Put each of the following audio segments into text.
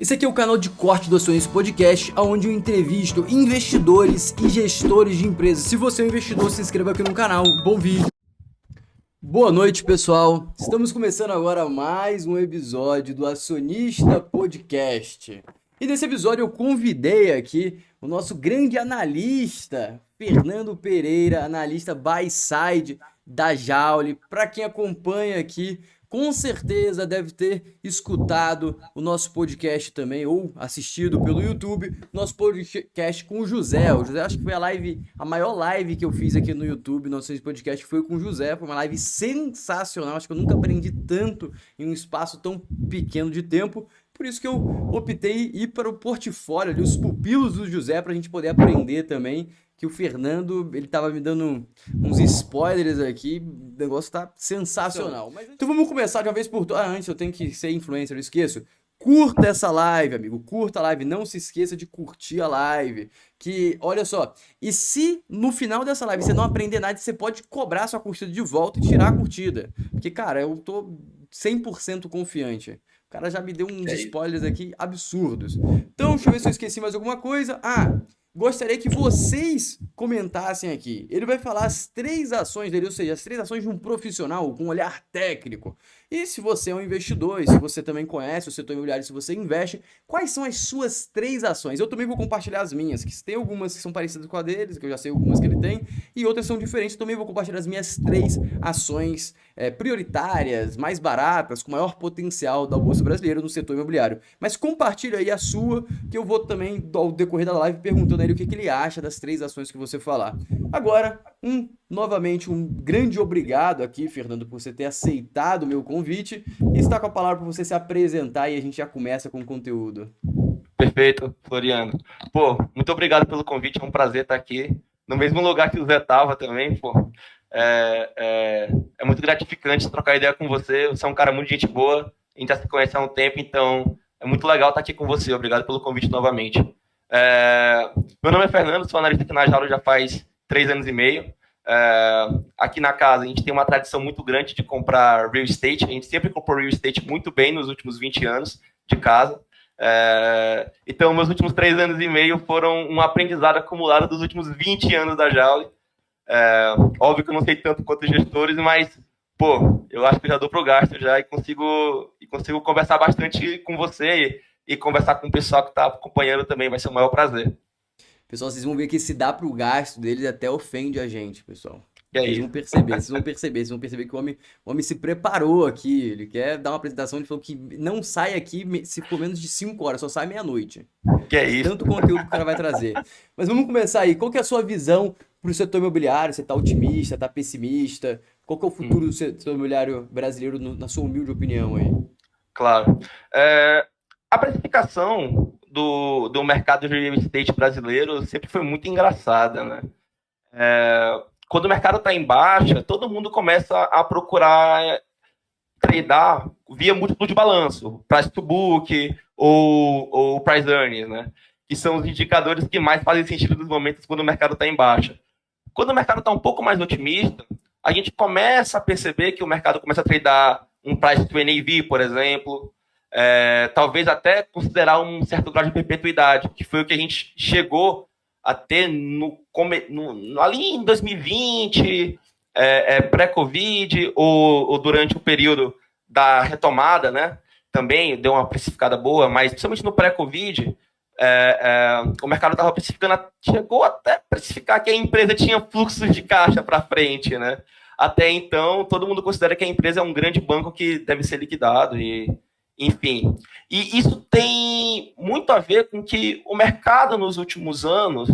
Esse aqui é o canal de corte do Acionista Podcast, onde eu entrevisto investidores e gestores de empresas. Se você é um investidor, se inscreva aqui no canal. Bom vídeo. Boa noite, pessoal. Estamos começando agora mais um episódio do Acionista Podcast. E nesse episódio eu convidei aqui o nosso grande analista, Fernando Pereira, analista buy side da Jauli. Para quem acompanha aqui, com certeza deve ter escutado o nosso podcast também, ou assistido pelo YouTube, nosso podcast com o José. O José, acho que foi a maior live que eu fiz aqui no YouTube, nosso podcast foi com o José, foi uma live sensacional, acho que eu nunca aprendi tanto em um espaço tão pequeno de tempo. Por isso que eu optei ir para o portfólio ali, os pupilos do José, para a gente poder aprender também, que o Fernando, ele tava me dando uns spoilers aqui, o negócio tá sensacional. Então vamos começar de uma vez por todas. Antes eu tenho que ser influencer, eu esqueço. Curta essa live, amigo, curta a live, não se esqueça de curtir a live, que, olha só, e se no final dessa live você não aprender nada, você pode cobrar sua curtida de volta e tirar a curtida, porque, cara, eu tô 100% confiante. O cara já me deu uns spoilers aqui absurdos. Então, deixa eu ver se eu esqueci mais alguma coisa. Gostaria que vocês comentassem aqui. Ele vai falar as 3 ações dele, ou seja, as 3 ações de um profissional com um olhar técnico. E se você é um investidor, e se você também conhece o setor imobiliário, se você investe, quais são as suas 3 ações? Eu também vou compartilhar as minhas, que tem algumas que são parecidas com a deles, que eu já sei algumas que ele tem, e outras são diferentes. Eu também vou compartilhar as minhas 3 ações prioritárias, mais baratas, com maior potencial da Bolsa Brasileira no setor imobiliário. Mas compartilha aí a sua, que eu vou também, ao decorrer da live, perguntando a ele o que ele acha das 3 ações que você falar. Agora, novamente, um grande obrigado aqui, Fernando, por você ter aceitado o meu convite e está com a palavra para você se apresentar e a gente já começa com o conteúdo. Perfeito, Floriano. Pô, muito obrigado pelo convite, é um prazer estar aqui, no mesmo lugar que o Zé estava também, pô. É muito gratificante trocar ideia com você, você é um cara muito gente boa, a gente já se conhece há um tempo, então é muito legal estar aqui com você, obrigado pelo convite novamente. Meu nome é Fernando, sou analista aqui na Jaula já faz 3 anos e meio. Aqui na casa a gente tem uma tradição muito grande de comprar real estate, a gente sempre comprou real estate muito bem nos últimos 20 anos de casa. Então meus últimos 3 anos e meio foram um aprendizado acumulado dos últimos 20 anos da Jaula. Óbvio que eu não sei tanto quanto os gestores, mas pô, eu acho que eu já dou pro gasto já e consigo conversar bastante com você e conversar com o pessoal que está acompanhando também, vai ser o maior prazer. Pessoal, vocês vão ver que se dá pro gasto deles até ofende a gente, pessoal. Vocês aí? vão perceber que o homem se preparou aqui, ele quer dar uma apresentação, ele falou que não sai aqui se for menos de 5 horas, só sai meia-noite. Que é isso? Tanto conteúdo que o cara vai trazer. Mas vamos começar aí, qual que é a sua visão pro setor imobiliário? Você tá otimista, tá pessimista? Qual que é o futuro do setor imobiliário brasileiro, na sua humilde opinião aí? Claro. A precificação do mercado de real estate brasileiro sempre foi muito engraçada, né? Quando o mercado está em baixa, todo mundo começa a procurar tradear via múltiplo de balanço, price to book ou price earnings, né? Que são os indicadores que mais fazem sentido nos momentos quando o mercado está em baixa. Quando o mercado está um pouco mais otimista, a gente começa a perceber que o mercado começa a tradear um price to NAV, por exemplo, talvez até considerar um certo grau de perpetuidade, que foi o que a gente chegou a ter ali em 2020, pré-Covid, ou durante o período da retomada, né? Também deu uma precificada boa, mas principalmente no pré-Covid, o mercado estava precificando, chegou até a precificar que a empresa tinha fluxos de caixa para frente, né? Até então, todo mundo considera que a empresa é um grande banco que deve ser liquidado enfim, e isso tem muito a ver com que o mercado nos últimos anos...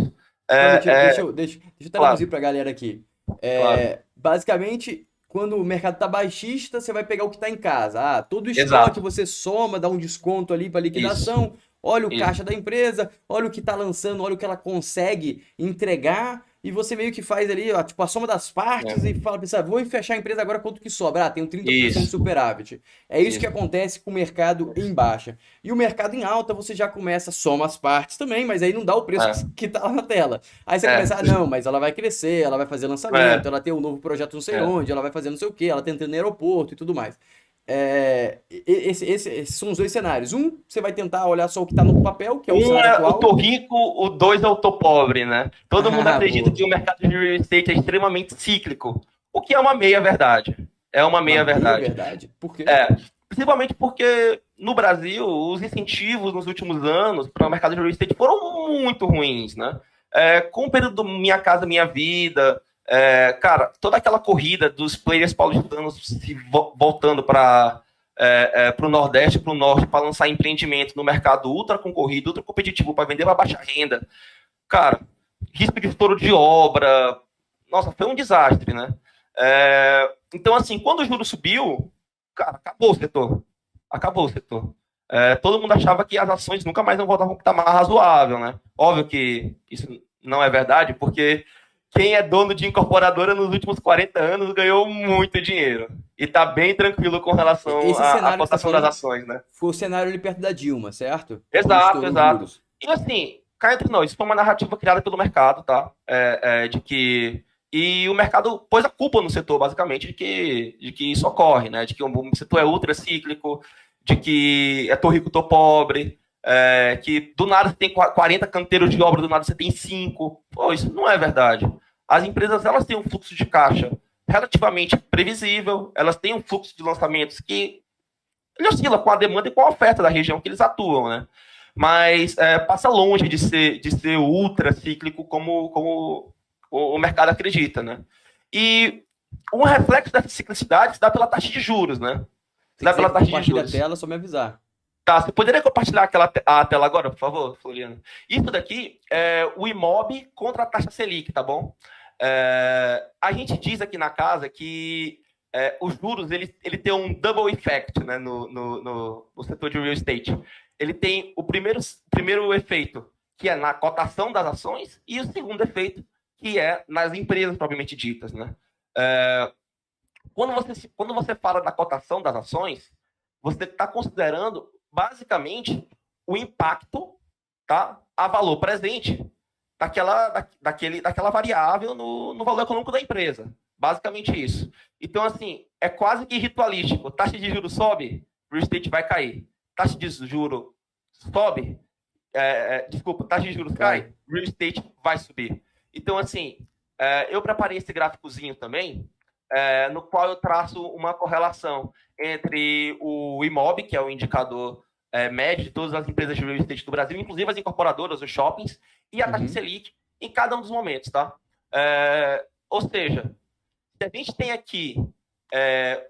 Deixa eu traduzir claro, para a galera aqui. claro. Basicamente, quando o mercado está baixista, você vai pegar o que está em casa. Todo estoque Exato. você soma, dá um desconto ali para liquidação, olha o caixa da empresa, olha o que está lançando, olha o que ela consegue entregar, e você meio que faz ali, ó, tipo, a soma das partes e fala, pensa, vou fechar a empresa agora, quanto que sobra? Tenho 30% de superávit. É isso que acontece com o mercado em baixa. E o mercado em alta, você já começa, soma as partes também, mas aí não dá o preço que tá lá na tela. Aí você começa, não, mas ela vai crescer, ela vai fazer lançamento, ela tem um novo projeto não sei onde, ela vai fazer não sei o quê, ela tá entrando no aeroporto e tudo mais. esses são os dois cenários. Um, você vai tentar olhar só o que está no papel, que é o Um cenário é o atual. tô rico, o dois é o tô pobre, né? Todo mundo acredita Boa. que o mercado de real estate é extremamente cíclico, o que é uma meia-verdade. É uma Uma meia-verdade. meia-verdade? Por quê? Principalmente porque no Brasil os incentivos nos últimos anos para o mercado de real estate foram muito ruins, né? Com o período do Minha Casa Minha Vida, cara, toda aquela corrida dos players paulistanos se voltando para o Nordeste e para o Norte para lançar empreendimento no mercado ultra concorrido, ultra competitivo para vender para baixa renda, cara, risco de estouro de obra, nossa, foi um desastre, né? Então, assim, quando o juro subiu, cara, acabou o setor. Acabou o setor. Todo mundo achava que as ações nunca mais não voltavam para um patamar razoável, né? Óbvio que isso não é verdade, porque quem é dono de incorporadora nos últimos 40 anos ganhou muito dinheiro. E está bem tranquilo com relação à cotação das ações, né? Foi o cenário ali perto da Dilma, certo? Exato, exato. E assim, cá entre nós, isso foi uma narrativa criada pelo mercado, tá? De que... E o mercado pôs a culpa no setor, basicamente, de que isso ocorre, né? De que o setor é ultra cíclico, de que tô rico, tô pobre, que do nada você tem 40 canteiros de obra, do nada você tem 5. Pô, isso não é verdade. As empresas, elas têm um fluxo de caixa relativamente previsível, elas têm um fluxo de lançamentos que ele oscila com a demanda e com a oferta da região que eles atuam, né? Mas passa longe de ser ultra cíclico como o mercado acredita, né? E um reflexo dessa ciclicidade se dá pela taxa de juros, né? Se dá pela taxa de juros. A tela, só me avisar. Tá, você poderia compartilhar a tela agora, por favor, Floriano? Isso daqui é o IMOB contra a taxa Selic, tá bom? A gente diz aqui na casa que os juros ele tem um double effect, né, no setor de real estate. Ele tem o primeiro efeito, que é na cotação das ações, e o segundo efeito, que é nas empresas propriamente ditas, né? Quando você fala da cotação das ações, você está considerando basicamente o impacto, tá, a valor presente daquela variável no valor econômico da empresa. Basicamente isso. Então, assim, é quase que ritualístico. Taxa de juros sobe, real estate vai cair. Taxa de juros sobe, taxa de juros cai, real estate vai subir. Então, assim, eu preparei esse gráficozinho também, no qual eu traço uma correlação entre o IMOB, que é o indicador médio de todas as empresas de real estate do Brasil, inclusive as incorporadoras, os shoppings, e a taxa Selic em cada um dos momentos, tá? Ou seja, se a gente tem aqui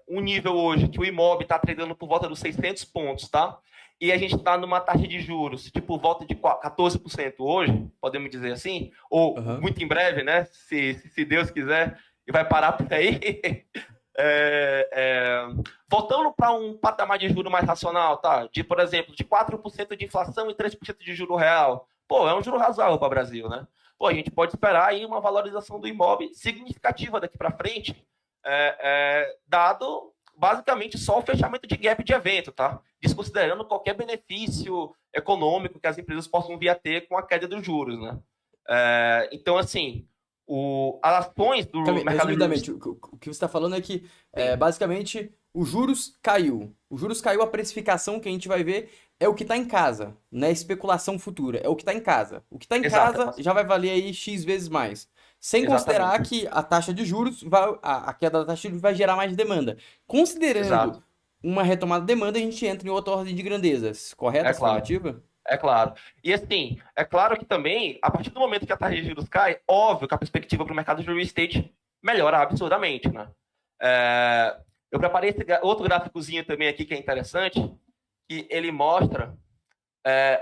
um nível hoje que o IMOB está tradando por volta dos 600 pontos, tá? E a gente está numa taxa de juros de por volta de 14% hoje, podemos dizer assim, ou muito em breve, né? Se Deus quiser, e vai parar por aí. Voltando para um patamar de juro mais racional, tá? Por exemplo, de 4% de inflação e 3% de juro real. Pô, é um juro razoável para o Brasil, né? Pô, a gente pode esperar aí uma valorização do imóvel significativa daqui para frente, dado basicamente só o fechamento de gap de evento, tá? Desconsiderando qualquer benefício econômico que as empresas possam vir a ter com a queda dos juros, né? Então, assim, as ações do mercado... Resumidamente, o que você está falando é que, basicamente, os juros caiu. O juros caiu, a precificação que a gente vai ver é o que está em casa, não é especulação futura, é o que está em casa. O que está em casa já vai valer aí X vezes mais. Sem considerar que a taxa de juros, a queda da taxa de juros vai gerar mais demanda. Considerando uma retomada de demanda, a gente entra em outra ordem de grandezas. Correta essa estimativa? É claro. E assim, é claro que também, a partir do momento que a taxa de juros cai, óbvio que a perspectiva para o mercado de real estate melhora absurdamente, né? Eu preparei esse outro gráficozinho também aqui que é interessante, que ele mostra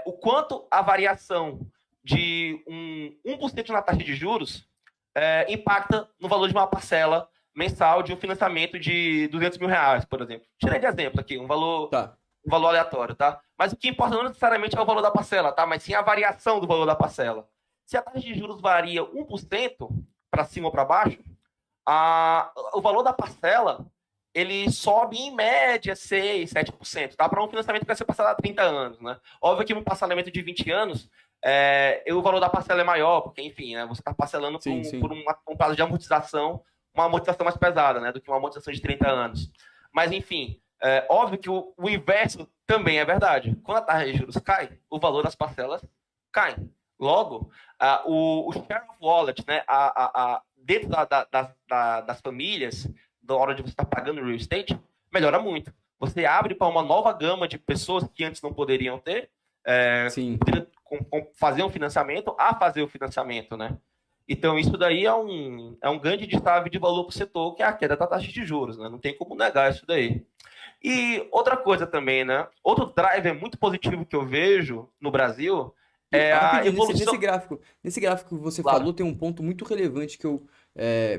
o quanto a variação de 1% na taxa de juros impacta no valor de uma parcela mensal de um financiamento de R$200 mil, por exemplo. Tirei de exemplo aqui, um valor aleatório, tá? Mas o que importa não necessariamente é o valor da parcela, tá? Mas sim a variação do valor da parcela. Se a taxa de juros varia 1% para cima ou para baixo, o valor da parcela ele sobe em média 6, 7%, tá? Para um financiamento que vai ser parcelado há 30 anos, né? Óbvio que um parcelamento de 20 anos, o valor da parcela é maior, porque, enfim, né, você está parcelando por um prazo de amortização, uma amortização mais pesada, né, do que uma amortização de 30 anos. Mas, enfim, Óbvio que o inverso também é verdade. Quando a taxa de juros cai, o valor das parcelas cai. Logo, o share of wallet, né, dentro das famílias, da hora de você estar pagando real estate, melhora muito. Você abre para uma nova gama de pessoas que antes não poderiam ter, Sim. fazer um financiamento, a fazer o financiamento, né? Então, isso daí é um grande destaque de valor para o setor, que é a queda da taxa de juros, né? Não tem como negar isso daí. E outra coisa também, né? Outro driver muito positivo que eu vejo no Brasil é a evolução... Nesse gráfico que você Claro. falou, tem um ponto muito relevante que eu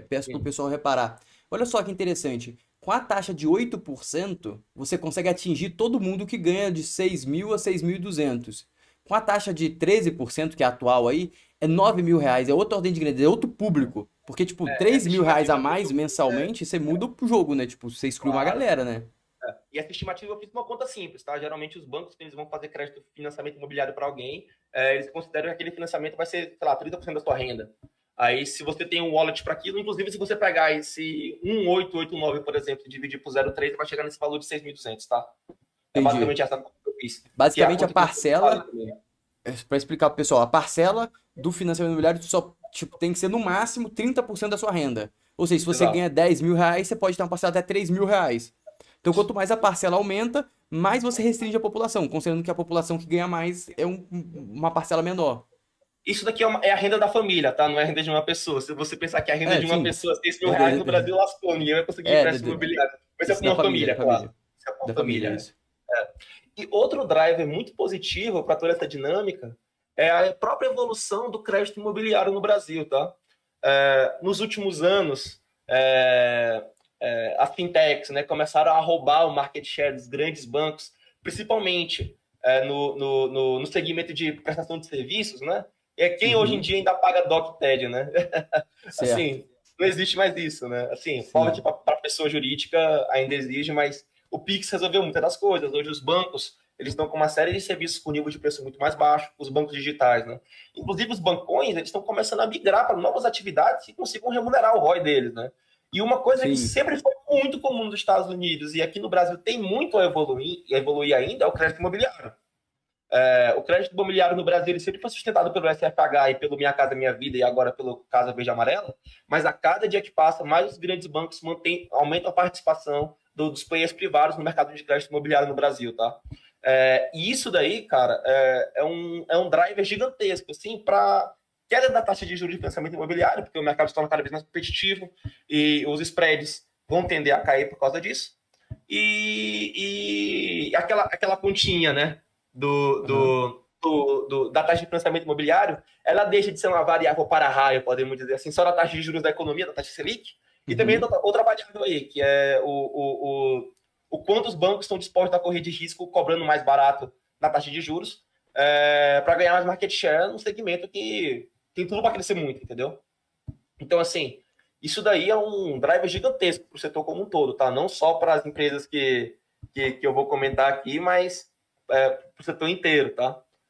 peço para o pessoal reparar. Olha só que interessante. Com a taxa de 8%, você consegue atingir todo mundo que ganha de 6.000 a 6.200. Com a taxa de 13%, que é a atual aí, é 9 mil reais. É outra ordem de grandeza, é outro público. Porque, tipo, 3 mil reais a mais mensalmente, você muda o jogo, né? Tipo, você exclui uma galera, né? E essa estimativa eu fiz uma conta simples, tá? Geralmente os bancos, quando eles vão fazer crédito, financiamento imobiliário para alguém, eles consideram que aquele financiamento vai ser, sei lá, 30% da sua renda. Aí, se você tem um wallet para aquilo, inclusive, se você pegar esse 1,889, por exemplo, e dividir por 0,3, você vai chegar nesse valor de 6.200, tá? É Entendi. basicamente essa conta que eu fiz. Basicamente, a conta que parcela, para explicar pro pessoal, a parcela do financiamento imobiliário só, tipo, tem que ser no máximo 30% da sua renda. Ou seja, se você Exato. ganha 10 mil reais, você pode ter uma parcela até 3 mil reais. Então, quanto mais a parcela aumenta, mais você restringe a população, considerando que a população que ganha mais é uma parcela menor. Isso daqui é a renda da família, tá? Não é a renda de uma pessoa. Se você pensar que a renda de uma Sim. pessoa, 6 mil reais no Brasil, lascou. Ninguém vai conseguir empréstimo imobiliário. Vai ser para uma família, claro. Isso é para uma família. Isso. E outro driver muito positivo para toda essa dinâmica é a própria evolução do crédito imobiliário no Brasil, tá? Nos últimos anos, as fintechs, né, começaram a roubar o market share dos grandes bancos, principalmente no segmento de prestação de serviços, né? Quem hoje em dia ainda paga DOC TED, né? Assim, não existe mais isso, né? Assim, forte para pessoa jurídica ainda exige, mas o Pix resolveu muitas das coisas. Hoje os bancos, eles estão com uma série de serviços com nível de preço muito mais baixo, os bancos digitais, né? Inclusive os bancões, eles estão começando a migrar para novas atividades que consigam remunerar o ROI deles, né? E uma coisa que sempre foi muito comum nos Estados Unidos e aqui no Brasil tem muito a evoluir ainda é o crédito imobiliário. O crédito imobiliário no Brasil ele sempre foi sustentado pelo SFH e pelo Minha Casa Minha Vida e agora pelo Casa Verde e Amarela, mas a cada dia que passa, mais os grandes bancos aumentam a participação dos players privados no mercado de crédito imobiliário no Brasil, tá? E isso daí, cara, é um driver gigantesco, assim, para queda da taxa de juros de financiamento imobiliário, porque o mercado se torna cada vez mais competitivo e os spreads vão tender a cair por causa disso. E aquela continha, né? Da taxa de financiamento imobiliário, ela deixa de ser uma variável para raio, podemos dizer assim, só da taxa de juros da economia, da taxa Selic, e também outra variável aí, que é o quanto os bancos estão dispostos a correr de risco cobrando mais barato na taxa de juros para ganhar mais market share num segmento que tem tudo para crescer muito, entendeu? Então, assim, isso daí é um driver gigantesco para o setor como um todo, tá? Não só para as empresas que eu vou comentar aqui, mas para o setor inteiro, tá?